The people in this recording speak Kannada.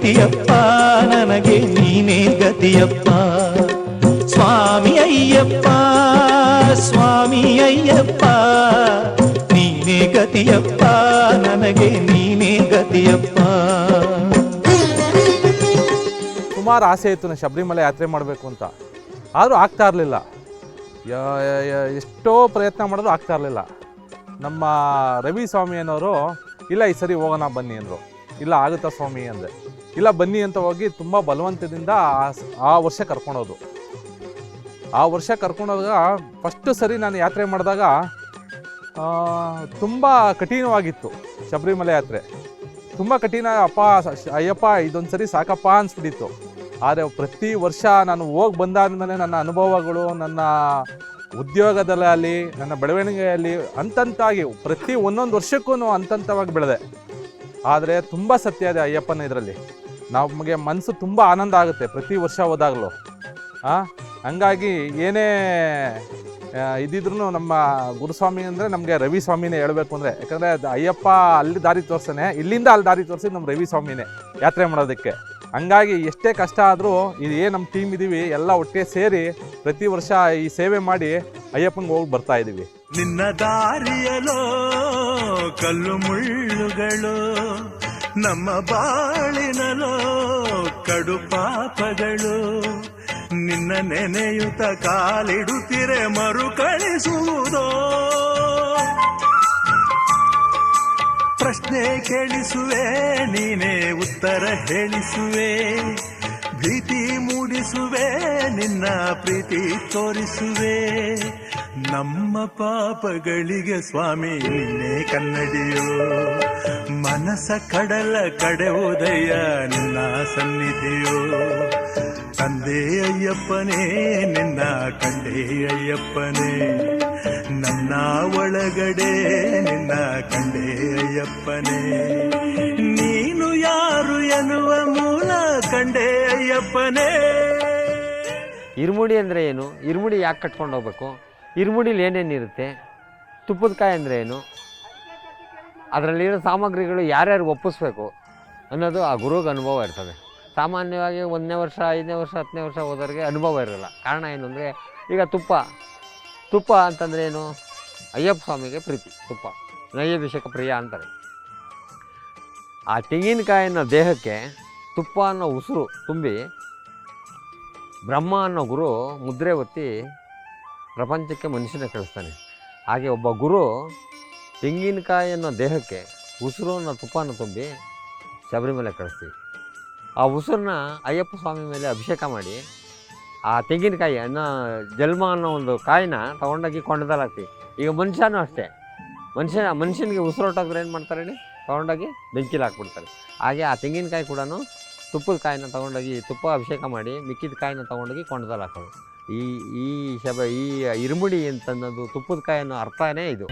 ಗತಿಯಪ್ಪ ನನಗೆ ನೀನೇ ಗತಿಯಪ್ಪ ಸ್ವಾಮಿ ಅಯ್ಯಪ್ಪ ಸ್ವಾಮಿ ಅಯ್ಯಪ್ಪ ನೀನೇ ಗತಿಯಪ್ಪ ನನಗೆ ನೀನೇ ಗತಿಯಪ್ಪ. ಸುಮಾರು ಆಸೆ ಇತ್ತು ನಾನು ಶಬರಿಮಲೆ ಯಾತ್ರೆ ಮಾಡಬೇಕು ಅಂತ, ಆದರೂ ಆಗ್ತಾ ಇರಲಿಲ್ಲ. ಎಷ್ಟೋ ಪ್ರಯತ್ನ ಮಾಡಿದ್ರು ಆಗ್ತಾ ಇರಲಿಲ್ಲ. ನಮ್ಮ ರವಿ ಸ್ವಾಮಿ ಅನ್ನೋರು ಇಲ್ಲ ಈ ಸರಿ ಹೋಗೋಣ ಬನ್ನಿ ಅಂದರು. ಇಲ್ಲ ಆಗುತ್ತಾ ಸ್ವಾಮಿ ಅಂದೆ. ಇಲ್ಲ ಬನ್ನಿ ಅಂತ ಹೋಗಿ ತುಂಬ ಬಲವಂತದಿಂದ ಆ ವರ್ಷ ಕರ್ಕೊಂಡೋದು. ಆ ವರ್ಷ ಕರ್ಕೊಂಡೋದಾಗ ಫಸ್ಟು ಸರಿ ನಾನು ಯಾತ್ರೆ ಮಾಡಿದಾಗ ತುಂಬ ಕಠಿಣವಾಗಿತ್ತು. ಶಬರಿಮಲೆ ಯಾತ್ರೆ ತುಂಬ ಕಠಿಣ. ಅಯ್ಯಪ್ಪ ಇದೊಂದು ಸರಿ ಸಾಕಪ್ಪ ಅನಿಸ್ಬಿಟ್ಟಿತ್ತು. ಆದರೆ ಪ್ರತಿ ವರ್ಷ ನಾನು ಹೋಗಿ ಬಂದಾದ್ಮೇಲೆ ನನ್ನ ಅನುಭವಗಳು, ನನ್ನ ಉದ್ಯೋಗದಲ್ಲಿ, ನನ್ನ ಬೆಳವಣಿಗೆಯಲ್ಲಿ ಹಂತಂತಾಗಿ ಪ್ರತಿ ಒಂದೊಂದು ವರ್ಷಕ್ಕೂ ಹಂತಂತವಾಗಿ ಬೆಳೆದೆ. ಆದರೆ ತುಂಬ ಸತ್ಯ ಇದೆ ಅಯ್ಯಪ್ಪನ ಇದರಲ್ಲಿ. ನಮಗೆ ಮನಸ್ಸು ತುಂಬ ಆನಂದ ಆಗುತ್ತೆ ಪ್ರತಿ ವರ್ಷ ಹೋದಾಗಲೂ. ಹಂಗಾಗಿ ಏನೇ ಇದ್ದಿದ್ರು ನಮ್ಮ ಗುರುಸ್ವಾಮಿ ಅಂದರೆ ನಮಗೆ ರವಿ ಸ್ವಾಮಿನೇ ಹೇಳಬೇಕು ಅಂದರೆ. ಯಾಕಂದರೆ ಅಯ್ಯಪ್ಪ ಅಲ್ಲಿ ದಾರಿ ತೋರಿಸ್ತಾನೆ, ಇಲ್ಲಿಂದ ಅಲ್ಲಿ ದಾರಿ ತೋರಿಸಿ ನಮ್ಮ ರವಿ ಸ್ವಾಮಿನೇ ಯಾತ್ರೆ ಮಾಡೋದಕ್ಕೆ. ಹಂಗಾಗಿ ಎಷ್ಟೇ ಕಷ್ಟ ಆದರೂ ಏನು ನಮ್ಮ ಟೀಮ್ ಇದ್ದೀವಿ ಎಲ್ಲ ಒಟ್ಟಿಗೆ ಸೇರಿ ಪ್ರತಿ ವರ್ಷ ಈ ಸೇವೆ ಮಾಡಿ ಅಯ್ಯಪ್ಪನಿಗೆ ಹೋಗಿ ಬರ್ತಾ ಇದ್ದೀವಿ. ನಿನ್ನ ದಾರಿಯಲೋ ಕಲ್ಲು ಮುಳ್ಳುಗಳು, ನಮ್ಮ ಬಾಳಿನಲೋ ಕಡು ಪಾಪಗಳು, ನಿನ್ನ ನೆನೆಯುತ್ತ ಕಾಲಿಡುತ್ತಿರೆ ಮರುಕಳಿಸುವುದೋ. ಪ್ರಶ್ನೆ ಕೇಳಿಸುವೆ ನೀನೇ ಉತ್ತರ ಹೇಳಿಸುವೆ, ಭೀತಿ ಮೂಡಿಸುವೆ ನಿನ್ನ ಪ್ರೀತಿ ತೋರಿಸುವೆ. ನಮ್ಮ ಪಾಪಗಳಿಗೆ ಸ್ವಾಮಿ ನೀನೇ ಕನ್ನಡಿಯೋ, ಮನಸ ಕಡಲ ಕಡೆ ಉದಯ ನಿನ್ನ ಸನ್ನಿಧಿಯೋ. ತಂದೆ ಅಯ್ಯಪ್ಪನೇ ನಿನ್ನ ಕಂಡೆ ಅಯ್ಯಪ್ಪನೇ, ನನ್ನ ಒಳಗಡೆ ನಿನ್ನ ಕಂಡೆ ಅಯ್ಯಪ್ಪನೇ. ನೀನು ಯಾರು ಎನ್ನುವ ಮೂಲ ಕಂಡೆ ಅಯ್ಯಪ್ಪನೇ. ಇರುಮುಡಿ ಅಂದರೆ ಏನು, ಇರುಮುಡಿ ಯಾಕೆ ಕಟ್ಕೊಂಡು ಹೋಗ್ಬೇಕು, ಇರುಮುಡಿಲಿ ಏನೇನಿರುತ್ತೆ, ತುಪ್ಪದ ಕಾಯಿ ಅಂದರೆ ಏನು, ಅದರಲ್ಲಿರೋ ಸಾಮಗ್ರಿಗಳು ಯಾರ್ಯಾರು ಒಪ್ಪಿಸ್ಬೇಕು ಅನ್ನೋದು ಆ ಗುರುಗೆ ಅನುಭವ ಇರ್ತದೆ. ಸಾಮಾನ್ಯವಾಗಿ 1ನೇ ವರ್ಷ 5ನೇ ವರ್ಷ 10ನೇ ವರ್ಷ ಹೋದವ್ರಿಗೆ ಅನುಭವ ಇರೋಲ್ಲ. ಕಾರಣ ಏನು ಅಂದರೆ, ಈಗ ತುಪ್ಪ ಅಂತಂದರೆ ಏನು, ಅಯ್ಯಪ್ಪ ಸ್ವಾಮಿಗೆ ಪ್ರೀತಿ ತುಪ್ಪ, ನೈವೇದ್ಯಕ್ಕೆ ಪ್ರಿಯ ಅಂತಾರೆ. ಆ ತೆಂಗಿನಕಾಯಿನ ದೇಹಕ್ಕೆ ತುಪ್ಪ ಅನ್ನೋ ಉಸಿರು ತುಂಬಿ ಬ್ರಹ್ಮ ಅನ್ನೋ ಗುರು ಮುದ್ರೆ ಒತ್ತಿ ಪ್ರಪಂಚಕ್ಕೆ ಮನುಷ್ಯನ ಕಳಿಸ್ತಾನೆ. ಹಾಗೆ ಒಬ್ಬ ಗುರು ತೆಂಗಿನಕಾಯಿ ಅನ್ನೋ ದೇಹಕ್ಕೆ ಉಸಿರು ಅನ್ನೋ ತುಪ್ಪನ ತುಂಬಿ ಶಬರಿಮಲೆ ಕಳಿಸ್ತೀವಿ. ಆ ಉಸಿರನ್ನ ಅಯ್ಯಪ್ಪ ಸ್ವಾಮಿ ಮೇಲೆ ಅಭಿಷೇಕ ಮಾಡಿ ಆ ತೆಂಗಿನಕಾಯಿ ಅನ್ನೋ ಜನ್ಮ ಅನ್ನೋ ಒಂದು ಕಾಯಿನ ತೊಗೊಂಡೋಗಿ ಕೊಂಡದಲ್ಲಿ ಹಾಕ್ತೀವಿ. ಈಗ ಮನುಷ್ಯನೂ ಅಷ್ಟೇ, ಮನುಷ್ಯನಿಗೆ ಉಸಿರೋಟಾದ್ರೆ ಏನು ಮಾಡ್ತಾರೆ ಹೇಳಿ, ತೊಗೊಂಡೋಗಿ ಬೆಂಕಿಲಿ ಹಾಕ್ಬಿಡ್ತಾರೆ. ಹಾಗೆ ಆ ತೆಂಗಿನಕಾಯಿ ಕೂಡ ತುಪ್ಪದ ಕಾಯಿನ ತೊಗೊಂಡೋಗಿ ತುಪ್ಪ ಅಭಿಷೇಕ ಮಾಡಿ ಮಿಕ್ಕಿದ ಕಾಯಿನ ತೊಗೊಂಡೋಗಿ ಕೊಂಡದಲ್ಲಿ ಹಾಕೋದು. ಈ ಇರುಮುಡಿ ಅಂತನ್ನೋದು ತುಪ್ಪದ ಕಾಯಿ ಅನ್ನೋ ಅರ್ಥನೇ ಇದು.